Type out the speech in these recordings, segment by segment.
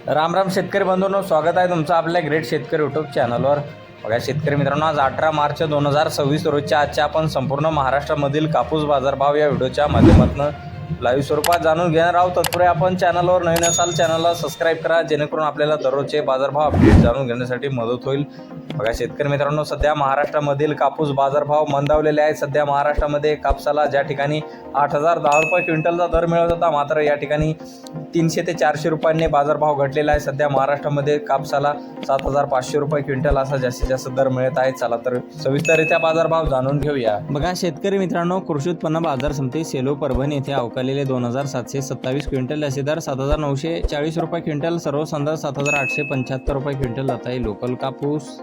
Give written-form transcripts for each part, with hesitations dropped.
राम राम शेतकरी बंधूंनो, स्वागत आहे तुमचं आपल्या ग्रेट शेतकरी यूट्यूब चॅनलवर. बघा शेतकरी मित्रांनो, आज 18 मार्च 2026 रोजच्या आजच्या आपण संपूर्ण महाराष्ट्रामधील कापूस बाजारभाव या व्हिडिओच्या माध्यमातून लाईव्ह स्वरूपात जाणून घेणार आहोत. तत्पूर्वी आपण चॅनलवर नवीन असाल चॅनलला सबस्क्राईब करा, जेणेकरून आपल्याला दररोजचे बाजारभाव अपडेट जाणून घेण्यासाठी मदत होईल. बघा शेतकरी मित्रांनो, सध्या महाराष्ट्रामधील कापूस बाजारभाव मंदावलेले आहेत. सध्या महाराष्ट्रामध्ये कापसाला ज्या ठिकाणी 8,010 रुपये क्विंटलचा दर मिळत होता, मात्र या ठिकाणी 300 ते 400 रुपयांनी बाजारभाव घटलेला आहे. सध्या महाराष्ट्रामध्ये कापसाला 7,500 रुपये क्विंटल असा जास्तीत जास्त दर मिळत आहे. चला तर सविस्तररित्या बाजारभाव जाणून घेऊया. बघा शेतकरी मित्रांनो, कृषी उत्पन्न बाजार समिती सेलू परभणी येथे अवकालेले 2,727 क्विंटल असे दर 7,940 रुपये क्विंटल, सर्वसाधारण 7,875 रुपये क्विंटल जात आहे लोकल कापूस.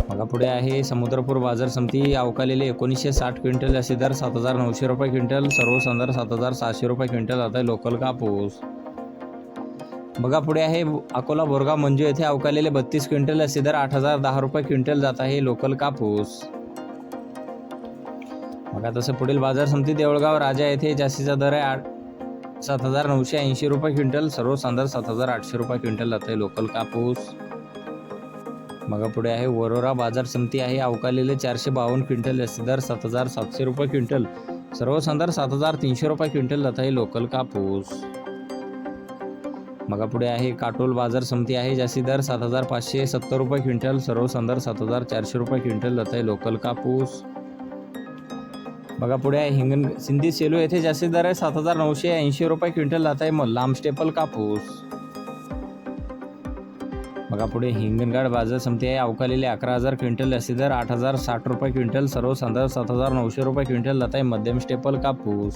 बघा पुढे आहे समुद्रपूर बाजार समिती अवकालेले 1960 क्विंटल असे दर 7,900 रुपये क्विंटल, सर्वसाधारण 7,600 रुपये क्विंटल जात आहे लोकल कापूस. बघा पुढे आहे अकोला बोरगाव मंजू येथे अवकालेले 32 क्विंटल असे दर 8,010 रुपये क्विंटल जात आहे लोकल कापूस. बघा तसं पुढील बाजार समिती देऊळगाव राजा येथे जास्तीचा दर आहे 7,980 रुपये क्विंटल, सर्वसाधारण 7,800 रुपये क्विंटल जात आहे लोकल कापूस. बघा पुढे आहे वरोरा बाजार समिती आहे अवकालेले 452 क्विंटल असे दर 7,700 रुपये क्विंटल, सर्वसाधारण 7,300 रुपये क्विंटल जात आहे लोकल कापूस. बघा पुढे आहे काटोल बाजार समिती आहे जास्ती दर 7,570 रुपये क्विंटल, सर्वसाधारण 7,400 रुपये क्विंटल जात आहे लोकल कापूस. बघा पुढे आहे हिंगण सिंधी सेलू येथे जास्तीत दर आहे 7,980 रुपये क्विंटल जात आहे लांब स्टेपल कापूस. बघा पुढे हिंगणघाट बाजार समिती आहे अवकालेले 11,000 क्विंटल असे दर 8,060 रुपये क्विंटल, सर्वसाधारण 7,900 रुपये क्विंटल जात आहे मध्यम स्टेपल कापूस.